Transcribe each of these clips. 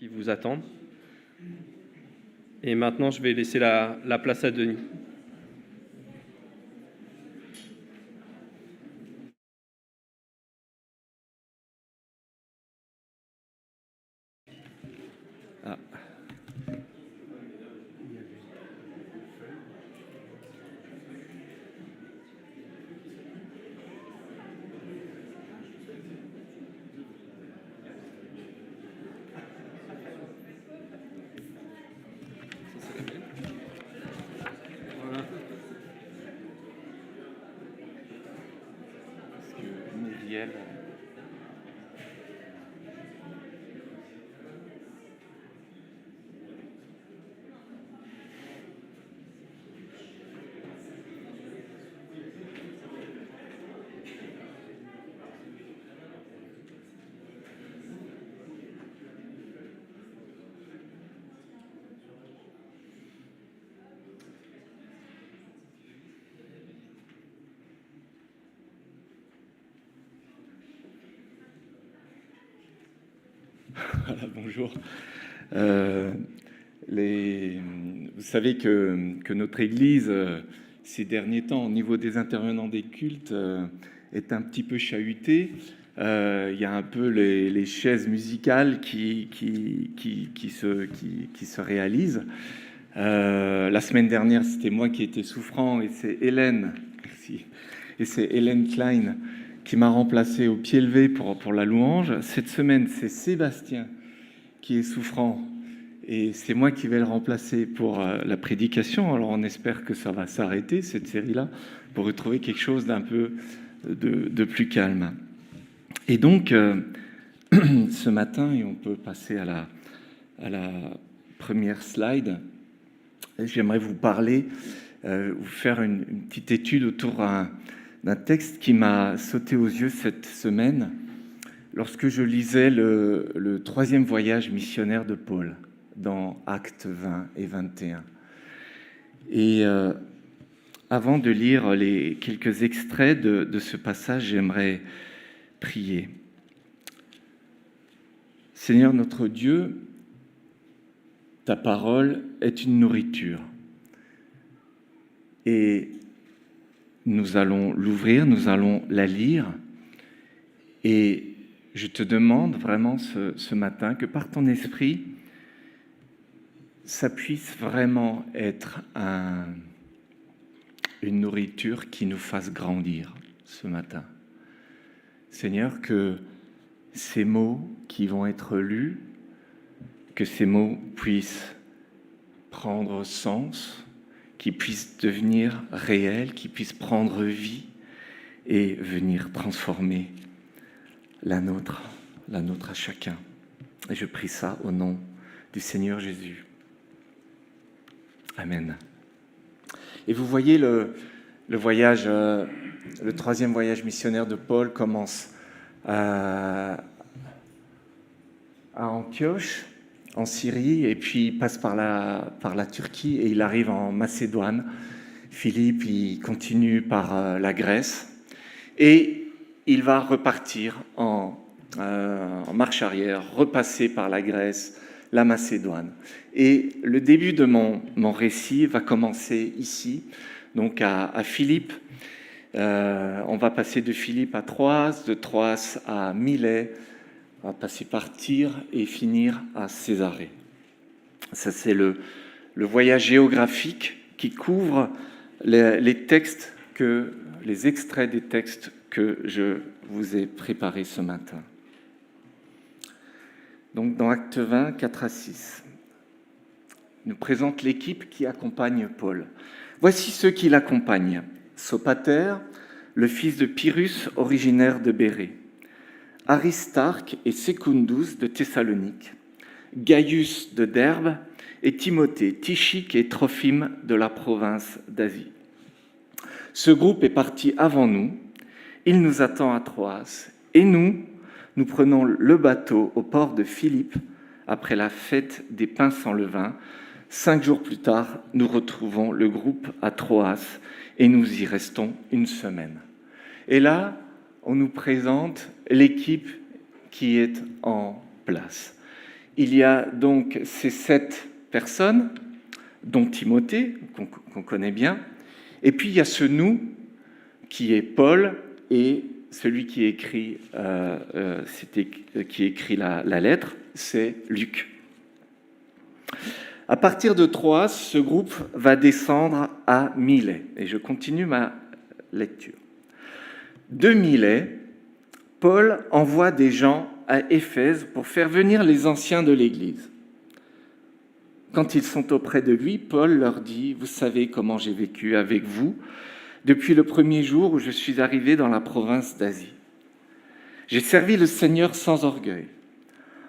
qui vous attendent. Et maintenant, je vais laisser la place à Denis. Ah. Myriel. Voilà, bonjour. Vous savez que notre Église, ces derniers temps, au niveau des intervenants des cultes, est un petit peu chahutée. Il y a un peu les chaises musicales qui se réalisent. La semaine dernière, c'était moi qui étais souffrant et c'est Hélène, merci, et c'est Hélène Klein qui m'a remplacé au pied levé pour la louange. Cette semaine, c'est Sébastien qui est souffrant et c'est moi qui vais le remplacer pour la prédication. Alors on espère que ça va s'arrêter, cette série-là, pour retrouver quelque chose d'un peu de plus calme. Et donc, ce matin, et on peut passer à la première slide, j'aimerais vous parler, vous faire une petite étude autour d'un texte qui m'a sauté aux yeux cette semaine lorsque je lisais le troisième voyage missionnaire de Paul dans Actes 20 et 21. Et avant de lire les quelques extraits de ce passage, j'aimerais prier. Seigneur notre Dieu, ta parole est une nourriture. Et nous allons l'ouvrir, nous allons la lire. Et je te demande vraiment ce matin que par ton esprit, ça puisse vraiment être une nourriture qui nous fasse grandir ce matin. Seigneur, que ces mots qui vont être lus, que ces mots puissent prendre sens, qu'ils puissent devenir réels, qu'ils puissent prendre vie et venir transformer la nôtre à chacun. Et je prie ça au nom du Seigneur Jésus. Amen. Et vous voyez le voyage, le troisième voyage missionnaire de Paul commence à Antioche, en Syrie, et puis il passe par la Turquie et il arrive en Macédoine. Philippe, il continue par la Grèce et il va repartir en marche arrière, repasser par la Grèce, la Macédoine. Et le début de mon récit va commencer ici, donc à Philippe. On va passer de Philippe à Troas, de Troas à Milet, on va passer par Tyr et finir à Césarée. Ça, c'est le voyage géographique qui couvre les textes, les extraits des textes que je vous ai préparés ce matin. Donc, dans Actes 20, 4 à 6, nous présente l'équipe qui accompagne Paul. Voici ceux qui l'accompagnent. Sopater, le fils de Pyrrhus, originaire de Bérée. Aristarque et Secundus de Thessalonique, Gaius de Derbe et Timothée, Tychique et Trophime de la province d'Asie. Ce groupe est parti avant nous, il nous attend à Troas, et nous prenons le bateau au port de Philippe après la fête des pains sans levain. 5 jours plus tard, nous retrouvons le groupe à Troas et nous y restons une semaine. Et là, on nous présente l'équipe qui est en place. il y a donc ces 7 personnes, dont Timothée, qu'on connaît bien, et puis il y a ce « nous » qui est Paul et celui qui écrit la lettre, c'est Luc. À partir de Troas, ce groupe va descendre à Milet. Et je continue ma lecture. De Milet, Paul envoie des gens à Éphèse pour faire venir les anciens de l'Église. Quand ils sont auprès de lui, Paul leur dit « Vous savez comment j'ai vécu avec vous depuis le premier jour où je suis arrivé dans la province d'Asie. J'ai servi le Seigneur sans orgueil,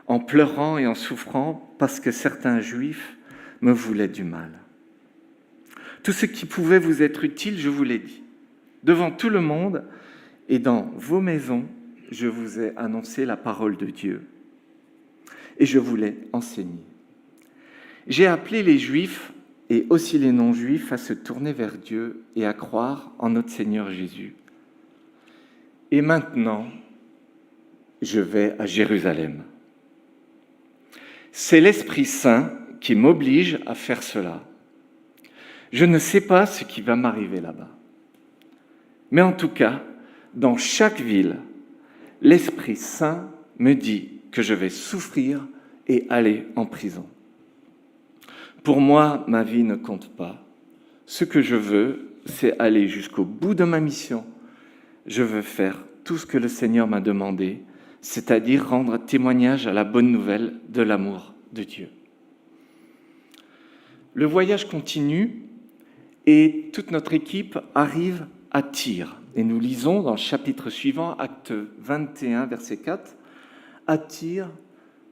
en pleurant et en souffrant parce que certains Juifs me voulaient du mal. Tout ce qui pouvait vous être utile, je vous l'ai dit. Devant tout le monde et dans vos maisons, je vous ai annoncé la parole de Dieu et je vous l'ai enseignée. J'ai appelé les Juifs et aussi les non-Juifs à se tourner vers Dieu et à croire en notre Seigneur Jésus. Et maintenant, je vais à Jérusalem. C'est l'Esprit Saint qui m'oblige à faire cela. Je ne sais pas ce qui va m'arriver là-bas. Mais en tout cas, dans chaque ville, l'Esprit Saint me dit que je vais souffrir et aller en prison. Pour moi, ma vie ne compte pas. Ce que je veux, c'est aller jusqu'au bout de ma mission. Je veux faire tout ce que le Seigneur m'a demandé, c'est-à-dire rendre témoignage à la bonne nouvelle de l'amour de Dieu. Le voyage continue et toute notre équipe arrive à Tyr. Et nous lisons dans le chapitre suivant, acte 21, verset 4, « À Tyr,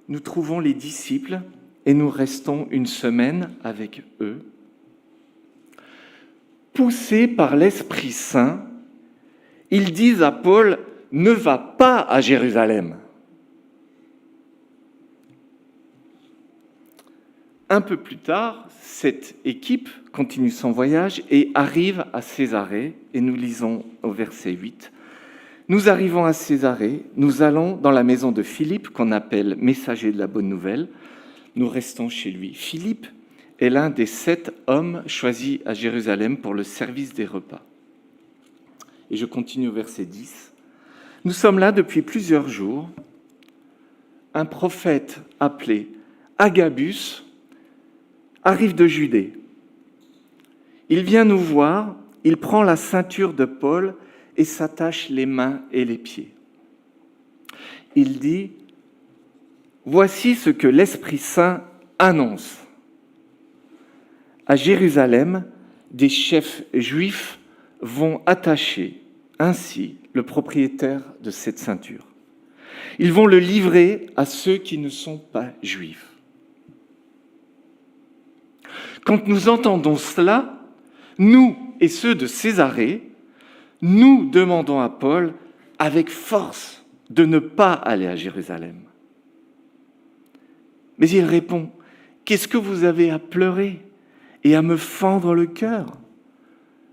nous trouvons les disciples et nous restons une semaine avec eux. Poussés par l'Esprit Saint, ils disent à Paul, « Ne va pas à Jérusalem. » Un peu plus tard, cette équipe continue son voyage et arrive à Césarée, et nous lisons au verset 8. « Nous arrivons à Césarée, nous allons dans la maison de Philippe, qu'on appelle messager de la bonne nouvelle. Nous restons chez lui. Philippe est l'un des 7 hommes choisis à Jérusalem pour le service des repas. » Et je continue au verset 10. « Nous sommes là depuis plusieurs jours. Un prophète appelé Agabus arrive de Judée. Il vient nous voir, il prend la ceinture de Paul et s'attache les mains et les pieds. Il dit, « Voici ce que l'Esprit Saint annonce. À Jérusalem, des chefs juifs vont attacher ainsi le propriétaire de cette ceinture. Ils vont le livrer à ceux qui ne sont pas juifs. » Quand nous entendons cela, nous et ceux de Césarée, nous demandons à Paul avec force de ne pas aller à Jérusalem. Mais il répond, « Qu'est-ce que vous avez à pleurer et à me fendre le cœur ?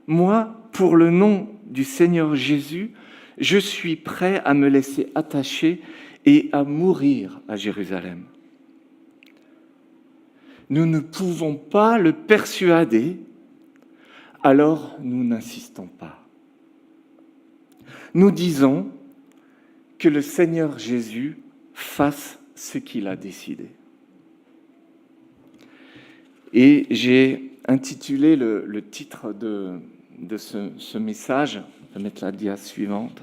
Moi, pour le nom du Seigneur Jésus, je suis prêt à me laisser attacher et à mourir à Jérusalem. » Nous ne pouvons pas le persuader, alors nous n'insistons pas. Nous disons que le Seigneur Jésus fasse ce qu'il a décidé. Et j'ai intitulé le titre de ce message, je vais mettre la dia suivante,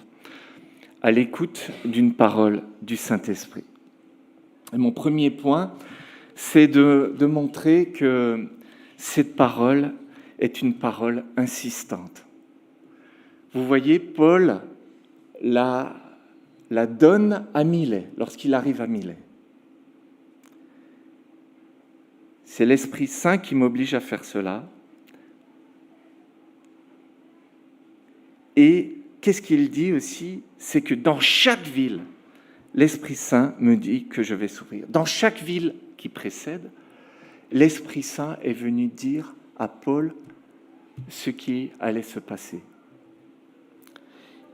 « À l'écoute d'une parole du Saint-Esprit ». Et mon premier point, c'est de montrer que cette parole est une parole insistante. Vous voyez, Paul la donne à Milet, lorsqu'il arrive à Milet. C'est l'Esprit Saint qui m'oblige à faire cela. Et qu'est-ce qu'il dit aussi ? C'est que dans chaque ville, l'Esprit Saint me dit que je vais souffrir. Dans chaque ville qui précède, l'Esprit Saint est venu dire à Paul ce qui allait se passer.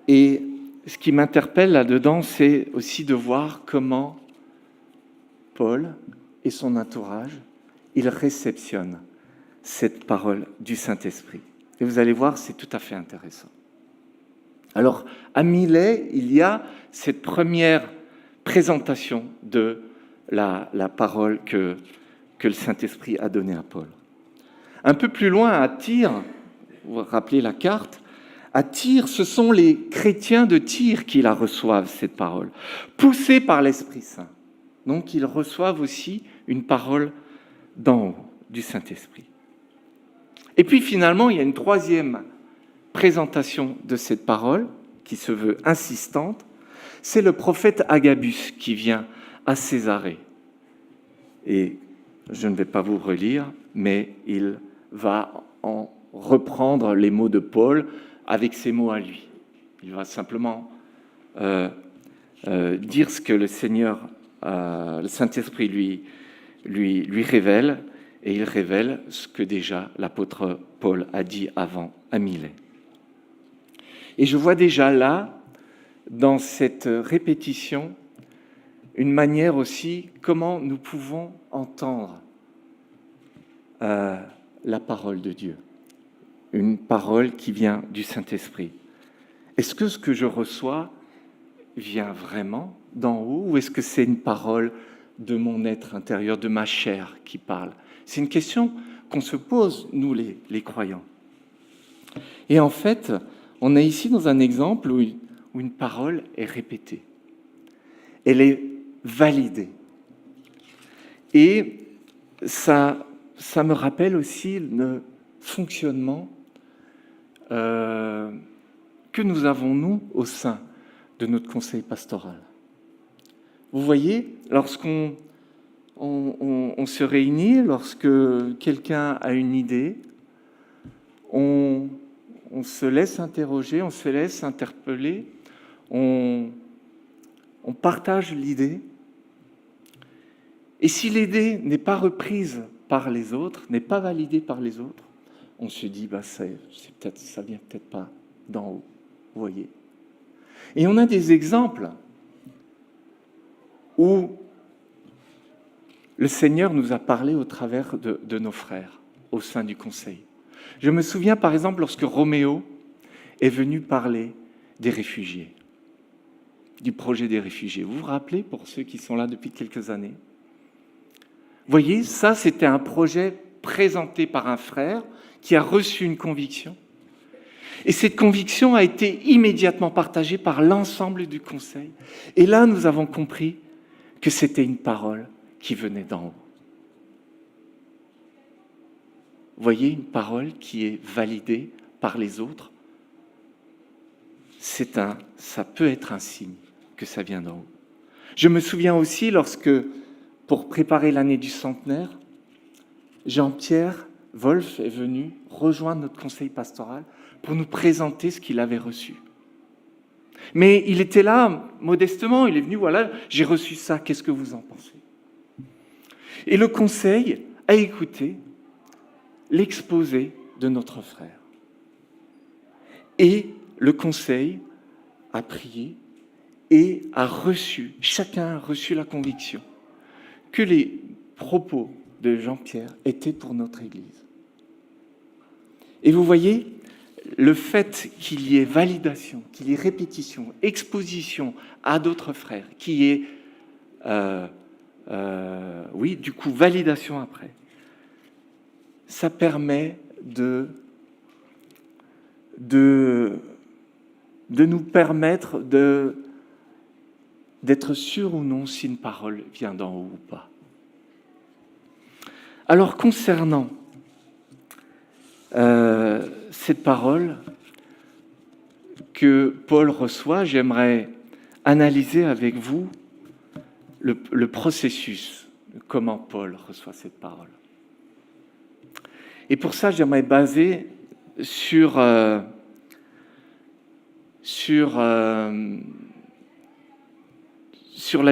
Et ce qui m'interpelle là-dedans, c'est aussi de voir comment Paul et son entourage, ils réceptionnent cette parole du Saint-Esprit. Et vous allez voir, c'est tout à fait intéressant. Alors, à Milet, il y a cette première présentation de la parole que le Saint-Esprit a donnée à Paul. Un peu plus loin, à Tyr, vous vous rappelez la carte, à Tyr, ce sont les chrétiens de Tyr qui la reçoivent, cette parole, poussés par l'Esprit Saint. Donc, ils reçoivent aussi une parole d'en haut, du Saint-Esprit. Et puis, finalement, il y a une troisième présentation de cette parole, qui se veut insistante, c'est le prophète Agabus qui vient à Césarée. Et je ne vais pas vous relire, mais il va en reprendre les mots de Paul avec ses mots à lui. Il va simplement dire ce que le Seigneur, le Saint-Esprit lui révèle, et il révèle ce que déjà l'apôtre Paul a dit avant à Milet. Et je vois déjà là, dans cette répétition, une manière aussi comment nous pouvons entendre la parole de Dieu, une parole qui vient du Saint-Esprit. Est-ce que ce que je reçois vient vraiment d'en haut, ou est-ce que c'est une parole de mon être intérieur, de ma chair qui parle? C'est une question qu'on se pose, nous les croyants. Et en fait, on est ici dans un exemple où une parole est répétée. Elle est validée. Et ça me rappelle aussi le fonctionnement que nous avons, nous, au sein de notre conseil pastoral. Vous voyez, lorsqu'on se réunit, lorsque quelqu'un a une idée, on se laisse interroger, on se laisse interpeller, on partage l'idée. Et si l'idée n'est pas reprise par les autres, n'est pas validée par les autres, on se dit, ça vient peut-être pas d'en haut, vous voyez. Et on a des exemples où le Seigneur nous a parlé au travers de nos frères au sein du conseil. Je me souviens par exemple lorsque Roméo est venu parler des réfugiés, du projet des réfugiés. Vous vous rappelez, pour ceux qui sont là depuis quelques années? Vous voyez, ça c'était un projet présenté par un frère qui a reçu une conviction. Et cette conviction a été immédiatement partagée par l'ensemble du conseil. Et là, nous avons compris que c'était une parole qui venait d'en haut. Vous voyez, une parole qui est validée par les autres, ça peut être un signe que ça vient d'en haut. Je me souviens aussi lorsque, pour préparer l'année du centenaire, Jean-Pierre Wolf est venu rejoindre notre conseil pastoral pour nous présenter ce qu'il avait reçu. Mais il était là, modestement, il est venu, voilà, j'ai reçu ça, qu'est-ce que vous en pensez? Et le conseil a écouté l'exposé de notre frère. Et le conseil a prié et a reçu, chacun a reçu la conviction que les propos de Jean-Pierre étaient pour notre Église. Et vous voyez, le fait qu'il y ait validation, qu'il y ait répétition, exposition à d'autres frères, qu'il y ait, du coup, validation après, ça permet de nous permettre d'être sûr ou non si une parole vient d'en haut ou pas. Alors, concernant cette parole que Paul reçoit, j'aimerais analyser avec vous le processus, comment Paul reçoit cette parole. Et pour ça, j'aimerais baser sur la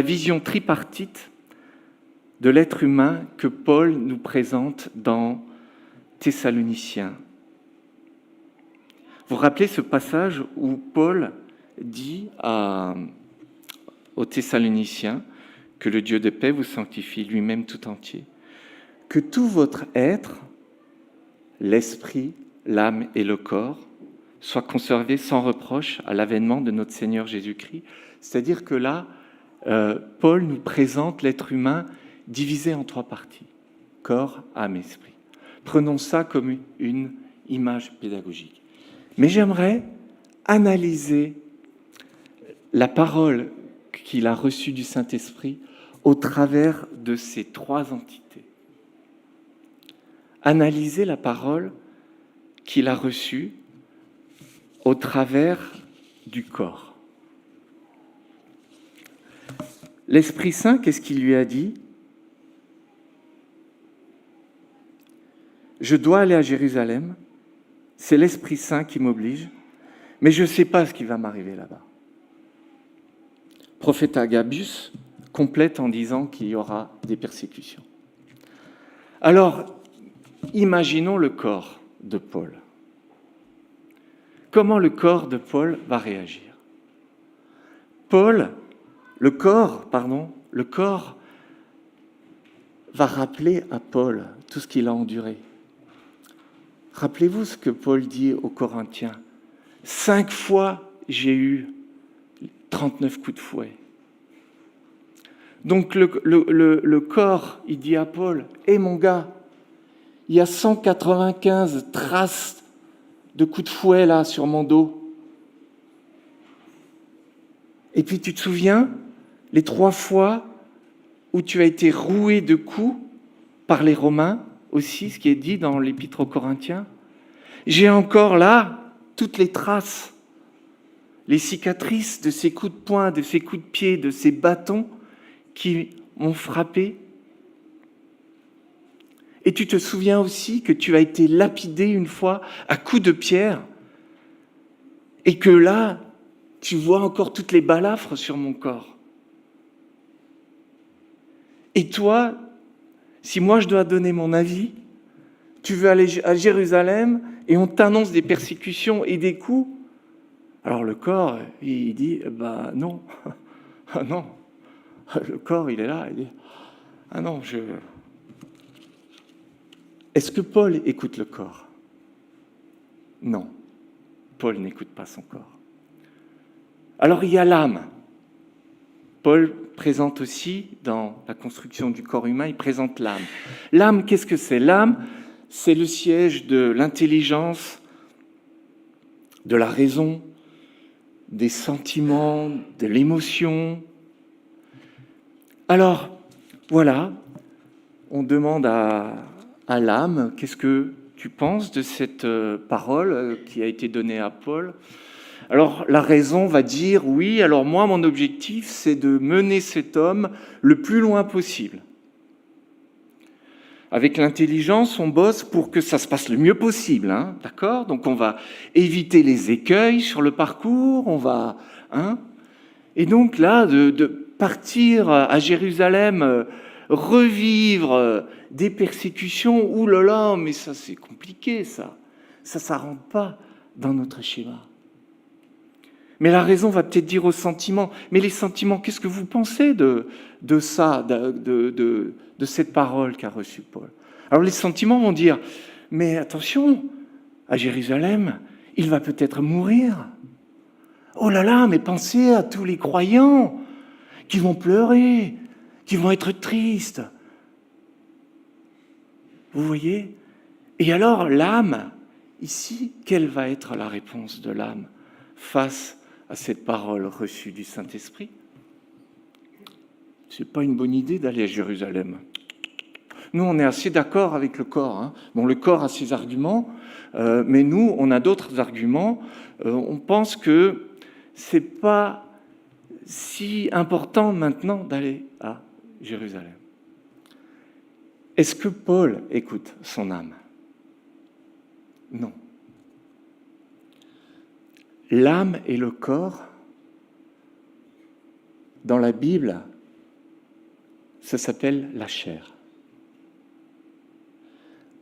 vision tripartite de l'être humain que Paul nous présente dans Thessaloniciens. Vous vous rappelez ce passage où Paul dit aux Thessaloniciens que le Dieu de paix vous sanctifie lui-même tout entier. Que tout votre être, l'esprit, l'âme et le corps, soient conservés sans reproche à l'avènement de notre Seigneur Jésus-Christ. C'est-à-dire que là, Paul nous présente l'être humain divisé en 3 parties, corps, âme, esprit. Prenons ça comme une image pédagogique. Mais j'aimerais analyser la parole qu'il a reçue du Saint-Esprit au travers de ces 3 entités. Analyser la parole qu'il a reçue au travers du corps. L'Esprit Saint, qu'est-ce qu'il lui a dit ? Je dois aller à Jérusalem, c'est l'Esprit Saint qui m'oblige, mais je ne sais pas ce qui va m'arriver là-bas. Prophète Agabus complète en disant qu'il y aura des persécutions. Alors, imaginons le corps de Paul. Comment le corps de Paul va réagir ? Le corps va rappeler à Paul tout ce qu'il a enduré. Rappelez-vous ce que Paul dit aux Corinthiens. 5 fois, j'ai eu 39 coups de fouet. Donc le corps, il dit à Paul, « Hé mon gars, il y a 195 traces de coups de fouet là sur mon dos. Et puis tu te souviens, les 3 fois où tu as été roué de coups par les Romains, aussi, ce qui est dit dans l'Épître aux Corinthiens. J'ai encore là toutes les traces, les cicatrices de ces coups de poing, de ces coups de pied, de ces bâtons qui m'ont frappé. Et tu te souviens aussi que tu as été lapidé une fois à coups de pierre et que là, tu vois encore toutes les balafres sur mon corps. Et toi, si moi je dois donner mon avis, tu veux aller à Jérusalem et on t'annonce des persécutions et des coups. Alors le corps, il dit, non, non. Le corps, il est là, il dit, non, Est-ce que Paul écoute le corps ? Non, Paul n'écoute pas son corps. Alors il y a l'âme. Paul présente aussi, dans la construction du corps humain, il présente l'âme. L'âme, qu'est-ce que c'est ? L'âme, c'est le siège de l'intelligence, de la raison, des sentiments, de l'émotion. Alors, voilà, on demande à l'âme, qu'est-ce que tu penses de cette parole qui a été donnée à Paul ? Alors, la raison va dire, oui, alors moi, mon objectif, c'est de mener cet homme le plus loin possible. Avec l'intelligence, on bosse pour que ça se passe le mieux possible, hein, d'accord ? Donc, on va éviter les écueils sur le parcours, on va... Et donc, là, de partir à Jérusalem, revivre des persécutions, oulala, mais ça, c'est compliqué, ça. Ça rentre pas dans notre schéma. Mais la raison va peut-être dire aux sentiments, mais les sentiments, qu'est-ce que vous pensez de ça, de cette parole qu'a reçue Paul ? Alors les sentiments vont dire, mais attention, à Jérusalem, il va peut-être mourir. Oh là là, mais pensez à tous les croyants qui vont pleurer, qui vont être tristes. Vous voyez ? Et alors l'âme, ici, quelle va être la réponse de l'âme face à cette parole reçue du Saint-Esprit? C'est pas une bonne idée d'aller à Jérusalem. Nous, on est assez d'accord avec le corps. Hein. Bon, le corps a ses arguments, mais nous, on a d'autres arguments. On pense que c'est pas si important maintenant d'aller à Jérusalem. Est-ce que Paul écoute son âme ? Non. L'âme et le corps, dans la Bible, ça s'appelle la chair.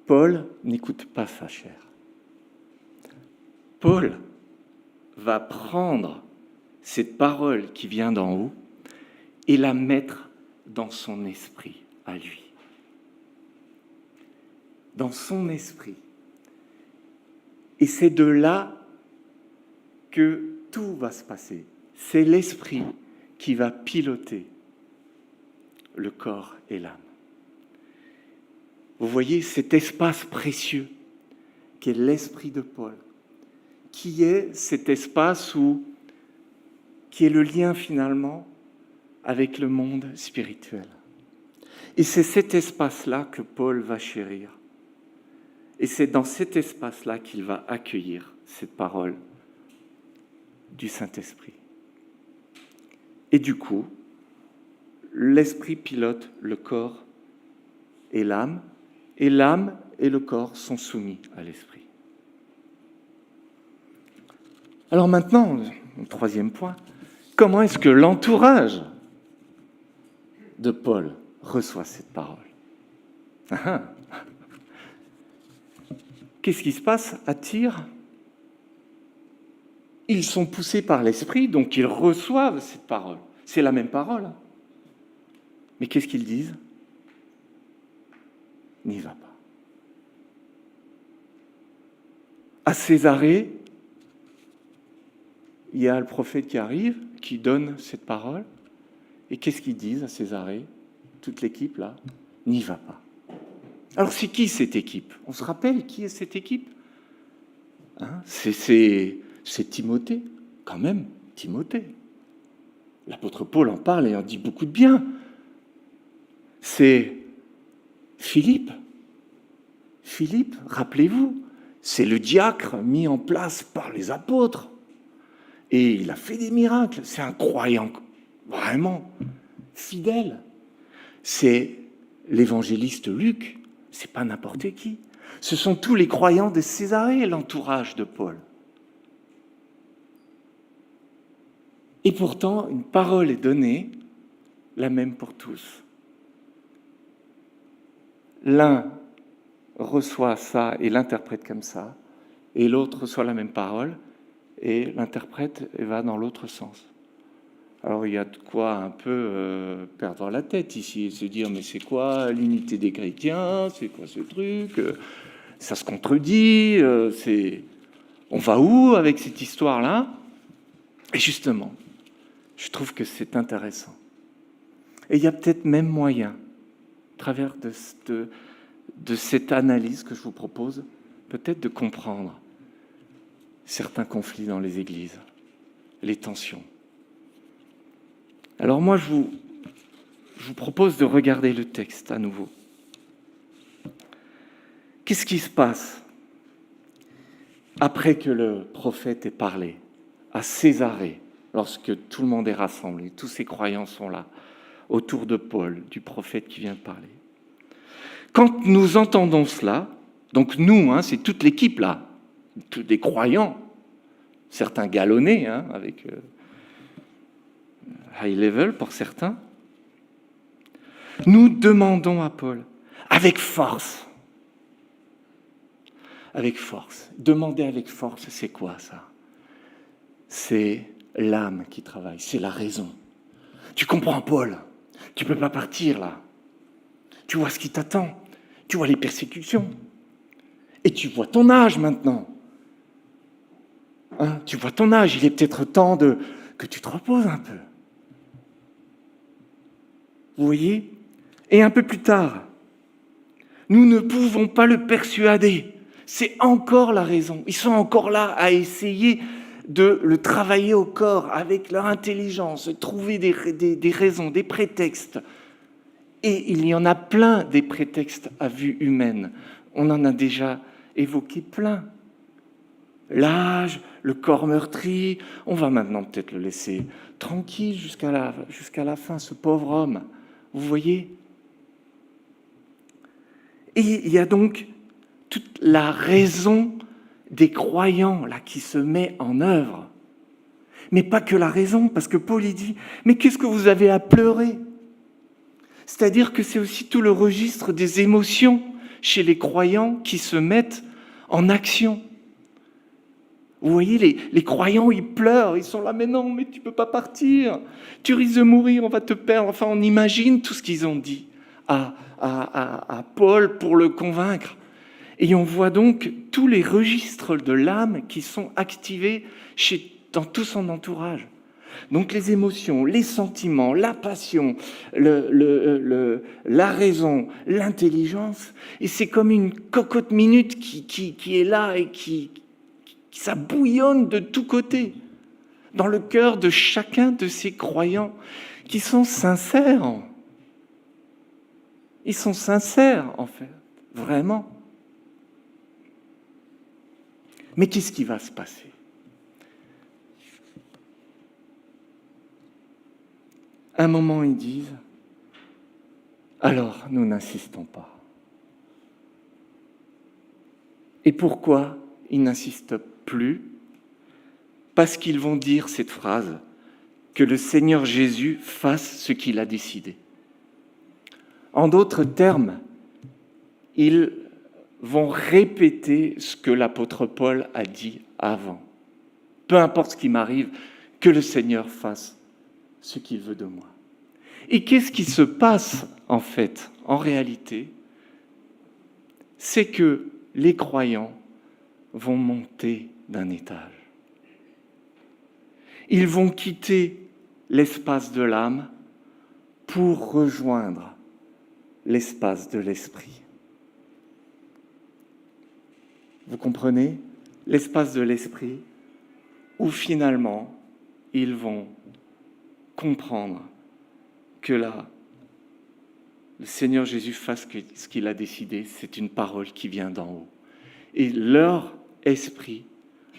Paul n'écoute pas sa chair. Paul va prendre cette parole qui vient d'en haut et la mettre dans son esprit à lui. Dans son esprit. Et c'est de là que tout va se passer. C'est l'esprit qui va piloter le corps et l'âme. Vous voyez cet espace précieux qui est l'esprit de Paul, qui est cet espace qui est le lien finalement avec le monde spirituel. Et c'est cet espace-là que Paul va chérir. Et c'est dans cet espace-là qu'il va accueillir cette parole du Saint-Esprit. Et du coup, l'esprit pilote le corps et l'âme et le corps sont soumis à l'esprit. Alors maintenant, le troisième point, comment est-ce que l'entourage de Paul reçoit cette parole ? Qu'est-ce qui se passe à Tyr ? Ils sont poussés par l'esprit, donc ils reçoivent cette parole. C'est la même parole. Mais qu'est-ce qu'ils disent ? N'y va pas. À Césarée, il y a le prophète qui arrive, qui donne cette parole. Et qu'est-ce qu'ils disent à Césarée ? Toute l'équipe, là, n'y va pas. Alors, c'est qui cette équipe ? On se rappelle qui est cette équipe ? C'est Timothée, quand même, Timothée. L'apôtre Paul en parle et en dit beaucoup de bien. C'est Philippe. Philippe, rappelez-vous, c'est le diacre mis en place par les apôtres. Et il a fait des miracles. C'est un croyant vraiment fidèle. C'est l'évangéliste Luc. C'est pas n'importe qui. Ce sont tous les croyants de Césarée, l'entourage de Paul. Et pourtant, une parole est donnée, la même pour tous. L'un reçoit ça et l'interprète comme ça, et l'autre reçoit la même parole et l'interprète et va dans l'autre sens. Alors il y a de quoi un peu perdre la tête ici et se dire mais c'est quoi l'unité des chrétiens, c'est quoi ce truc, ça se contredit, on va où avec cette histoire-là ? Et justement, je trouve que c'est intéressant. Et il y a peut-être même moyen, à travers de cette analyse que je vous propose, peut-être de comprendre certains conflits dans les églises, les tensions. Alors moi, je vous propose de regarder le texte à nouveau. Qu'est-ce qui se passe après que le prophète ait parlé à Césarée, lorsque tout le monde est rassemblé, tous ces croyants sont là, autour de Paul, du prophète qui vient de parler. Quand nous entendons cela, donc nous, c'est toute l'équipe là, tous des croyants, certains galonnés, avec high level pour certains, nous demandons à Paul, avec force, demander avec force, c'est quoi ça ? C'est l'âme qui travaille, c'est la raison. Tu comprends, Paul ? Tu ne peux pas partir là. Tu vois ce qui t'attend. Tu vois les persécutions. Et tu vois ton âge maintenant. Tu vois ton âge. Il est peut-être temps que tu te reposes un peu. Vous voyez ? Et un peu plus tard, nous ne pouvons pas le persuader. C'est encore la raison. Ils sont encore là à essayer de le travailler au corps avec leur intelligence, trouver des raisons, des prétextes. Et il y en a plein des prétextes à vue humaine. On en a déjà évoqué plein. L'âge, le corps meurtri, on va maintenant peut-être le laisser tranquille jusqu'à la fin, ce pauvre homme. Vous voyez ? Et il y a donc toute la raison des croyants là qui se met en œuvre. Mais pas que la raison, parce que Paul il dit « Mais qu'est-ce que vous avez à pleurer ?» C'est-à-dire que c'est aussi tout le registre des émotions chez les croyants qui se mettent en action. Vous voyez, les croyants, ils pleurent, ils sont là, mais non, mais tu ne peux pas partir, tu risques de mourir, on va te perdre. Enfin, on imagine tout ce qu'ils ont dit à Paul pour le convaincre. Et on voit donc tous les registres de l'âme qui sont activés dans tout son entourage. Donc les émotions, les sentiments, la passion, la raison, l'intelligence. Et c'est comme une cocotte minute qui est là et ça bouillonne de tous côtés dans le cœur de chacun de ces croyants qui sont sincères. Ils sont sincères, en fait, vraiment. Mais qu'est-ce qui va se passer ? À un moment, ils disent, alors nous n'insistons pas. Et pourquoi ils n'insistent plus ? Parce qu'ils vont dire cette phrase, que le Seigneur Jésus fasse ce qu'il a décidé. En d'autres termes, ils vont répéter ce que l'apôtre Paul a dit avant. Peu importe ce qui m'arrive, que le Seigneur fasse ce qu'il veut de moi. Et qu'est-ce qui se passe en fait, en réalité ? C'est que les croyants vont monter d'un étage. Ils vont quitter l'espace de l'âme pour rejoindre l'espace de l'esprit. Vous comprenez ? L'espace de l'esprit où finalement ils vont comprendre que là, le Seigneur Jésus fasse ce qu'il a décidé, c'est une parole qui vient d'en haut. Et leur esprit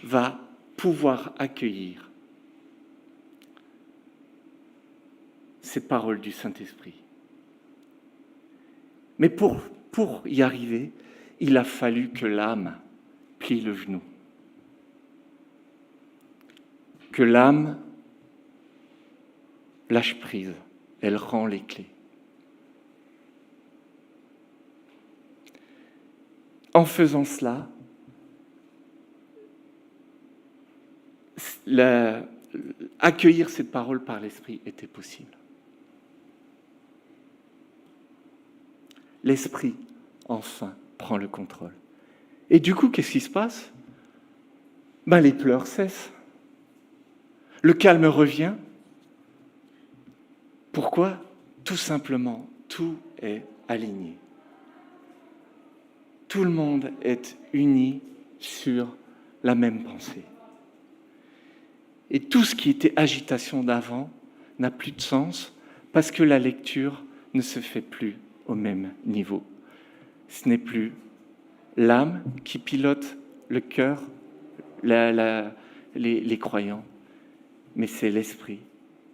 va pouvoir accueillir cette parole du Saint-Esprit. Mais pour y arriver, il a fallu que l'âme plie le genou. Que l'âme lâche prise, elle rend les clés. En faisant cela, accueillir cette parole par l'Esprit était possible. L'Esprit, enfin, prend le contrôle. Et du coup, qu'est-ce qui se passe ? Les pleurs cessent. Le calme revient. Pourquoi ? Tout simplement, tout est aligné. Tout le monde est uni sur la même pensée. Et tout ce qui était agitation d'avant n'a plus de sens parce que la lecture ne se fait plus au même niveau. Ce n'est plus l'âme qui pilote le cœur, les croyants, mais c'est l'esprit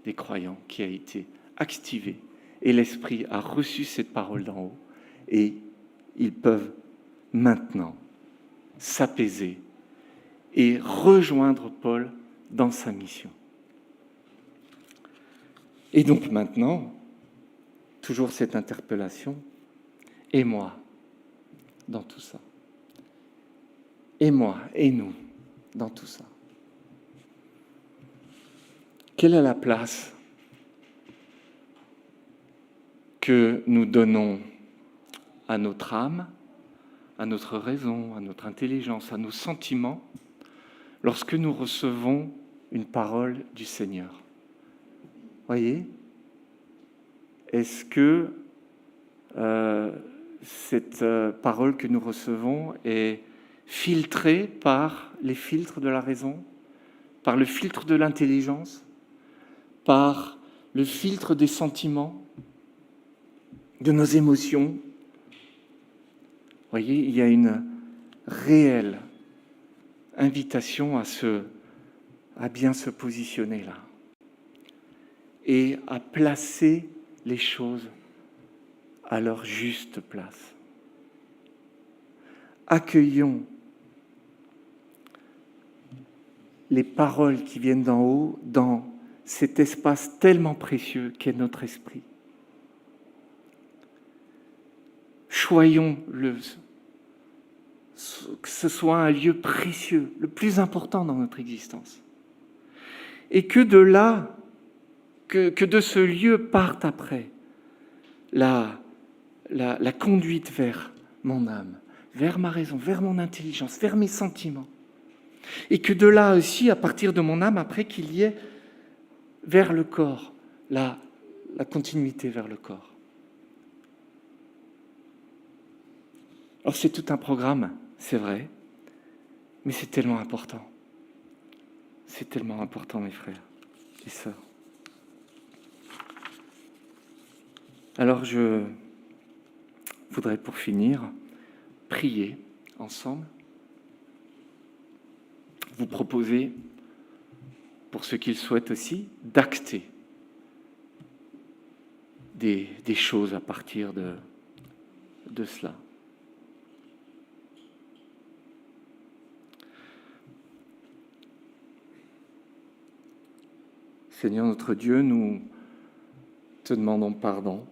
des croyants qui a été activé. Et l'esprit a reçu cette parole d'en haut. Et ils peuvent maintenant s'apaiser et rejoindre Paul dans sa mission. Et donc maintenant, toujours cette interpellation, et moi dans tout ça ? Et moi, et nous dans tout ça ? Quelle est la place que nous donnons à notre âme, à notre raison, à notre intelligence, à nos sentiments, lorsque nous recevons une parole du Seigneur ? Voyez ? Est-ce que cette parole que nous recevons est filtrée par les filtres de la raison, par le filtre de l'intelligence, par le filtre des sentiments, de nos émotions ? Voyez, il y a une réelle invitation à bien se positionner là et à placer les choses à leur juste place. Accueillons les paroles qui viennent d'en haut dans cet espace tellement précieux qu'est notre esprit. Choyons-le que ce soit un lieu précieux, le plus important dans notre existence. Et que de là, que de ce lieu parte après la conduite vers mon âme, vers ma raison, vers mon intelligence, vers mes sentiments. Et que de là aussi, à partir de mon âme, après qu'il y ait vers le corps, la continuité vers le corps. Alors c'est tout un programme, c'est vrai, mais c'est tellement important. C'est tellement important, mes frères et sœurs. Alors je voudrais, pour finir, prier ensemble, vous proposer, pour ceux qui le souhaitent aussi, d'acter des choses à partir de cela. Seigneur notre Dieu, nous te demandons pardon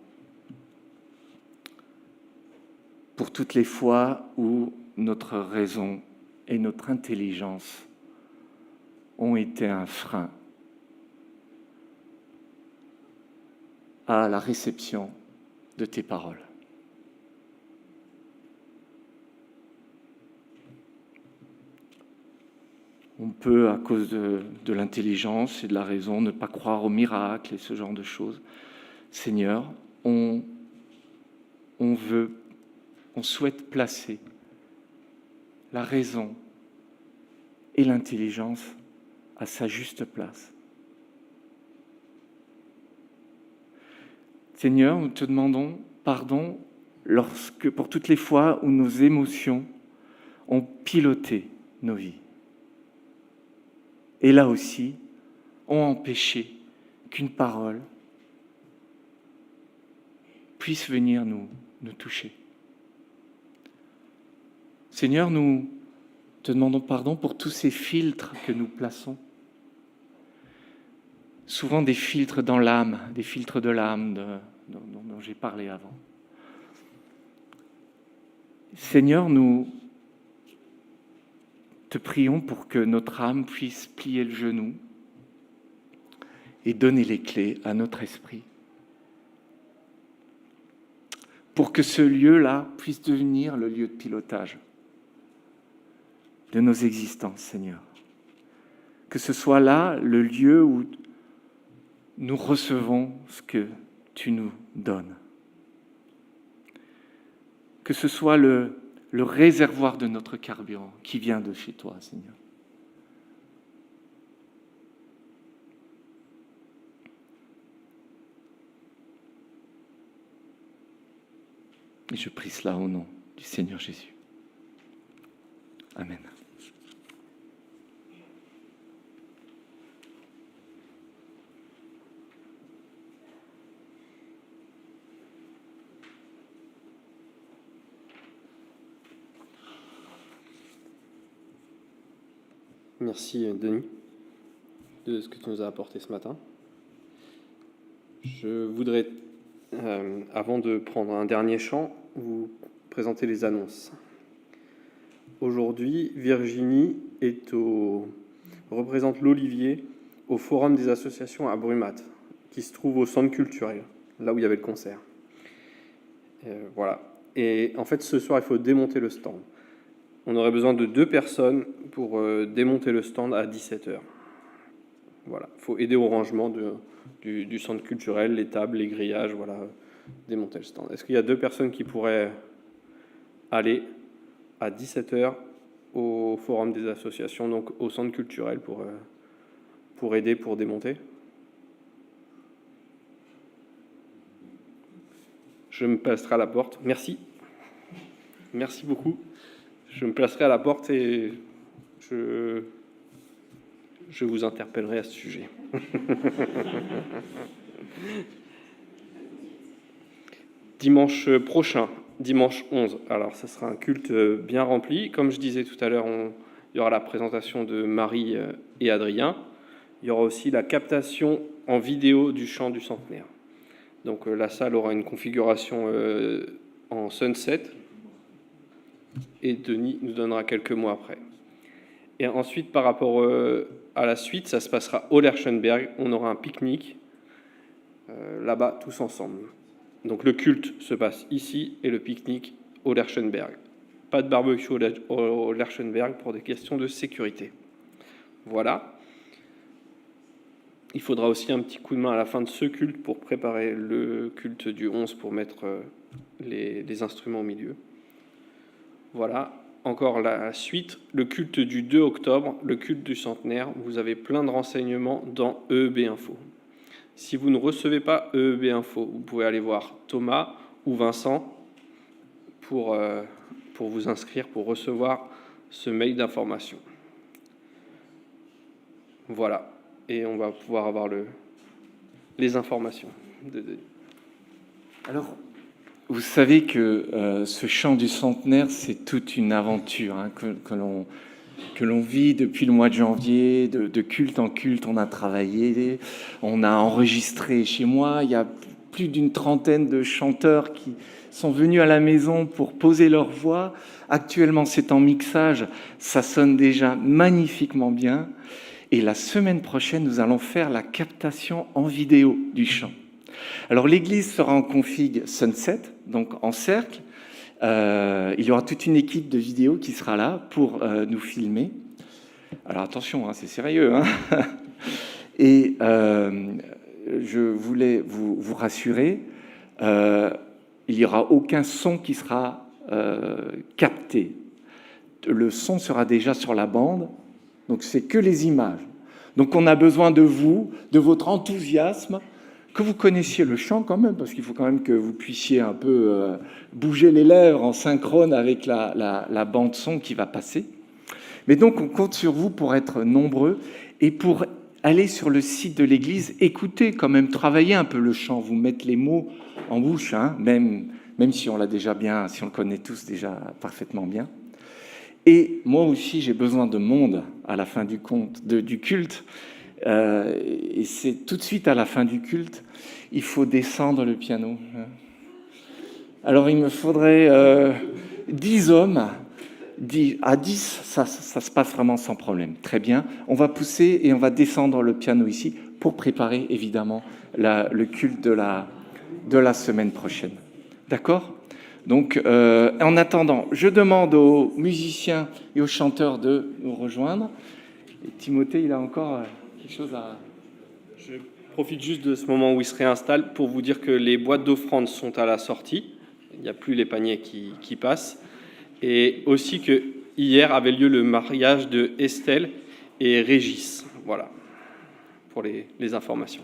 pour toutes les fois où notre raison et notre intelligence ont été un frein à la réception de tes paroles. On peut, à cause de l'intelligence et de la raison, ne pas croire aux miracles et ce genre de choses. Seigneur, on souhaite placer la raison et l'intelligence à sa juste place. Seigneur, nous te demandons pardon pour toutes les fois où nos émotions ont piloté nos vies. Et là aussi, ont empêché qu'une parole puisse venir nous toucher. Seigneur, nous te demandons pardon pour tous ces filtres que nous plaçons. Souvent des filtres dans l'âme, des filtres de l'âme dont j'ai parlé avant. Seigneur, nous te prions pour que notre âme puisse plier le genou et donner les clés à notre esprit. Pour que ce lieu-là puisse devenir le lieu de pilotage de nos existences, Seigneur. Que ce soit là le lieu où nous recevons ce que tu nous donnes. Que ce soit le réservoir de notre carburant qui vient de chez toi, Seigneur. Et je prie cela au nom du Seigneur Jésus. Amen. Merci Denis de ce que tu nous as apporté ce matin. Je voudrais, avant de prendre un dernier chant, vous présenter les annonces. Aujourd'hui, Virginie représente l'Olivier au Forum des associations à Brumath, qui se trouve au centre culturel, là où il y avait le concert. Voilà. Et en fait, ce soir, il faut démonter le stand. On aurait besoin de 2 personnes pour démonter le stand à 17h. Voilà, il faut aider au rangement du centre culturel, les tables, les grillages, voilà, démonter le stand. Est-ce qu'il y a 2 personnes qui pourraient aller à 17h au Forum des associations, donc au centre culturel, pour aider, pour démonter? Je me placerai à la porte. Merci. Merci beaucoup. Je me placerai à la porte et je vous interpellerai à ce sujet. Dimanche prochain, dimanche 11. Alors, ce sera un culte bien rempli. Comme je disais tout à l'heure, il y aura la présentation de Marie et Adrien. Il y aura aussi la captation en vidéo du chant du centenaire. Donc, la salle aura une configuration en sunset. et Denis nous donnera quelques mots après. Et ensuite, par rapport à la suite, ça se passera au Lerchenberg. On aura un pique-nique là-bas, tous ensemble. Donc le culte se passe ici et le pique-nique au Lerchenberg. Pas de barbecue au Lerchenberg pour des questions de sécurité. Voilà. Il faudra aussi un petit coup de main à la fin de ce culte pour préparer le culte du 11 pour mettre les instruments au milieu. Voilà. Encore la suite, le culte du 2 octobre, le culte du centenaire. Vous avez plein de renseignements dans EEB Info. Si vous ne recevez pas EEB Info, vous pouvez aller voir Thomas ou Vincent pour vous inscrire, pour recevoir ce mail d'information. Voilà. Et on va pouvoir avoir les informations. Alors, vous savez que ce chant du centenaire, c'est toute une aventure hein, que l'on vit depuis le mois de janvier, de culte en culte. On a travaillé, on a enregistré chez moi. Il y a plus d'une trentaine de chanteurs qui sont venus à la maison pour poser leur voix. Actuellement, c'est en mixage. Ça sonne déjà magnifiquement bien. Et la semaine prochaine, nous allons faire la captation en vidéo du chant. Alors, l'église sera en config Sunset, donc en cercle. Il y aura toute une équipe de vidéo qui sera là pour nous filmer. Alors, attention, hein, c'est sérieux. Hein. Et je voulais vous rassurer, il n'y aura aucun son qui sera capté. Le son sera déjà sur la bande. Donc, c'est que les images. Donc, on a besoin de vous, de votre enthousiasme, que vous connaissiez le chant quand même, parce qu'il faut quand même que vous puissiez un peu bouger les lèvres en synchrone avec la bande-son qui va passer. Mais donc, on compte sur vous pour être nombreux et pour aller sur le site de l'église, écouter quand même, travailler un peu le chant, vous mettre les mots en bouche, hein, même si on l'a déjà bien, si on le connaît tous déjà parfaitement bien. Et moi aussi, j'ai besoin de monde à la fin du culte. Et c'est tout de suite à la fin du culte, il faut descendre le piano. Alors, il me faudrait 10 hommes. À 10, ça se passe vraiment sans problème. Très bien. On va pousser et on va descendre le piano ici pour préparer, évidemment, le culte de la semaine prochaine. D'accord ? Donc, en attendant, je demande aux musiciens et aux chanteurs de nous rejoindre. Et Timothée, il a encore quelque chose à... Je profite juste de ce moment où il se réinstalle pour vous dire que les boîtes d'offrandes sont à la sortie. Il n'y a plus les paniers qui passent. Et aussi que hier avait lieu le mariage de Estelle et Régis. Voilà, pour les informations.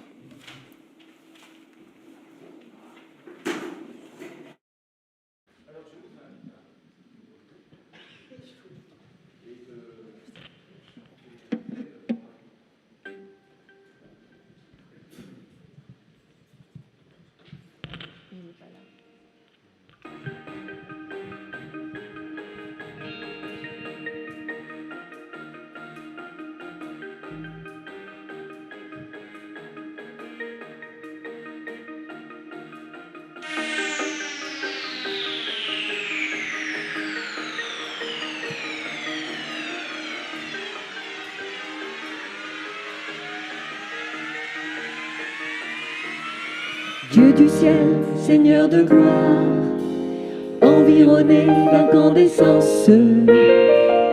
Dieu du ciel, Seigneur de gloire, environné d'incandescence,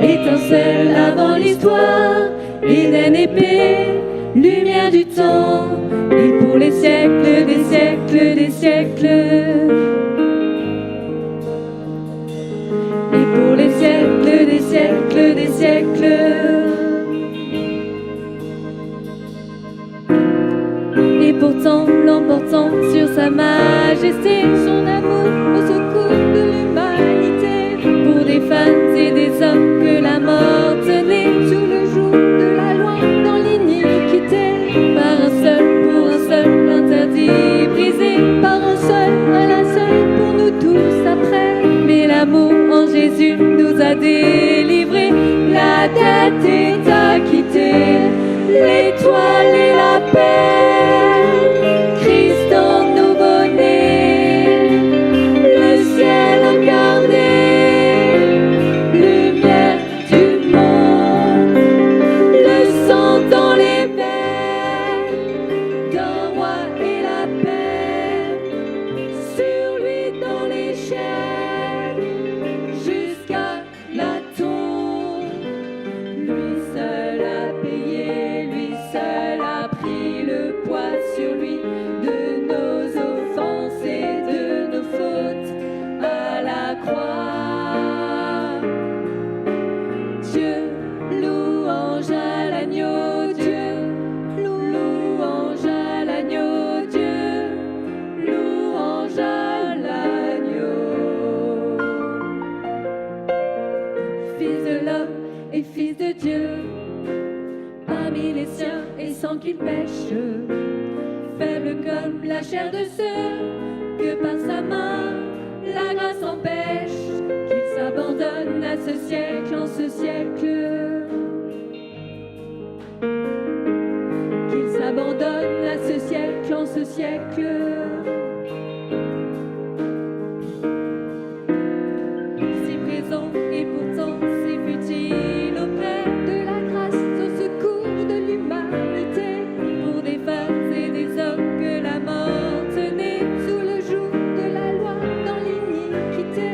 étincelle avant l'histoire, Éden épée, lumière du temps, et pour les siècles des siècles des siècles. Et pour les siècles des siècles des siècles. Et pourtant, l'emportant sur sa majesté, son amour au secours de l'humanité, pour des femmes et des hommes que la mort tenait sous le joug de la loi dans l'iniquité, par un seul, pour un seul, interdit brisé, par un seul, un linceul pour nous tous après. Mais l'amour en Jésus nous a délivrés, la dette est acquittée, l'étoile et la paix. et fils de Dieu. Parmi les siens et sans qu'il pêche, faible comme la chair de ceux que par sa main la grâce empêche, qu'il s'abandonne à ce siècle en ce siècle. Qu'il s'abandonne à ce siècle en ce siècle. Si présent et pourtant si futile auprès de la grâce au secours de l'humanité, pour des femmes et des hommes que la mort tenait sous le joug de la loi dans l'iniquité,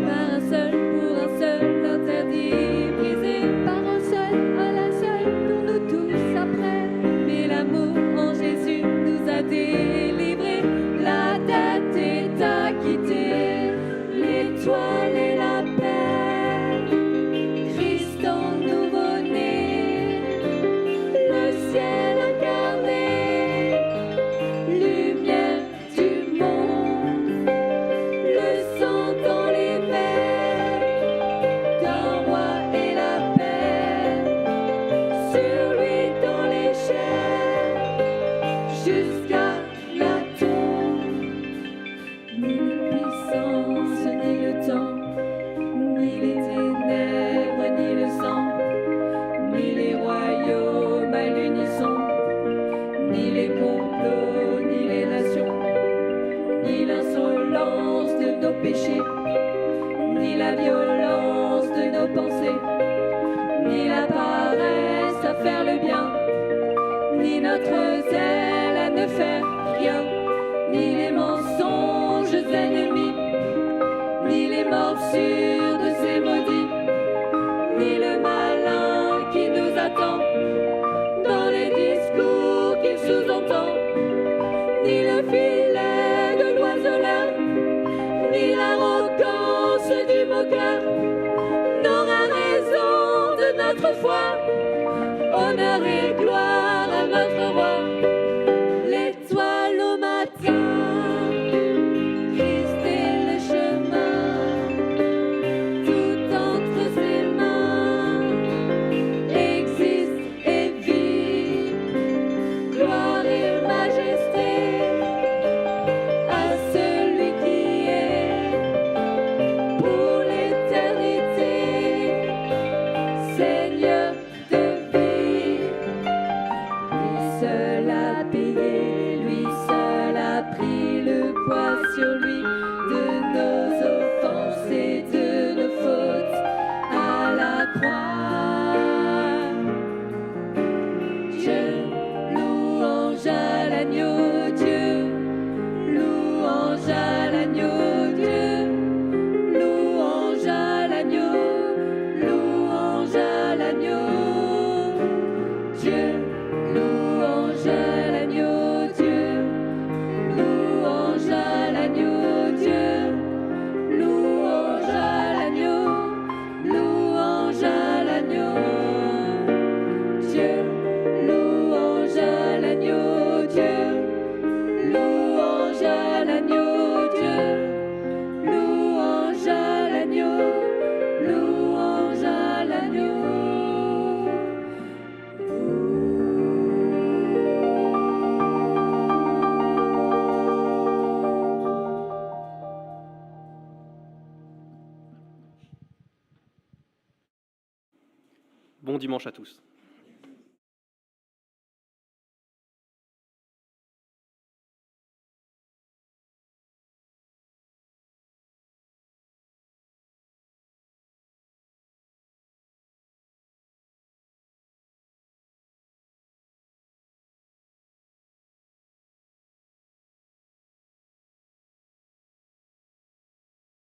par un seul, pour un seul interdit brisé, par un seul, à la seule, pour nous tous après. Mais l'amour en Jésus nous a délivrés, la dette est acquittée, l'étoile et la paix, Christ en nouveau-né, le ciel incarné, lumière du monde, le sang dans les veines d'un roi et la paix, sur lui dans les chairs, jusqu'à la tombe. Ni les puissances, ni le temps, ni les ténèbres, ni le sang, ni les royaumes à l'unisson, ni les complots, ni les nations, ni l'insolence de nos péchés, ni la violence de nos pensées, ni la paresse à faire le bien, ni notre zèle à ne faire rien, ni les mensonges ennemis, ni les morsures de ces maudits, ni le malin qui nous attend dans les discours qu'il sous-entend, ni le filet de l'oiseleur, ni l'arrogance du moqueur n'aura raison de notre foi. Honneur et gloire à notre roi. L'étoile au matin, Christ est le chemin, tout entre ses mains existe et vit, gloire et majesté à celui qui est pour l'éternité, Seigneur de vie. Lui seul a payé, lui seul a pris le poids sur lui de nos offenses et de nos fautes à la croix. Dieu, louange à l'agneau, Dieu, louange à l'agneau, Dieu, louange à l'agneau, louange à l'agneau, Dieu, louange à l'agneau, Dieu, louange à l'agneau, Dieu, louange à l'agneau, louange à l'agneau, Dieu, louange à l'agneau, Dieu, louange à l'agneau, Dieu, louange à l'agneau, louange à l'agneau. Bon dimanche à tous.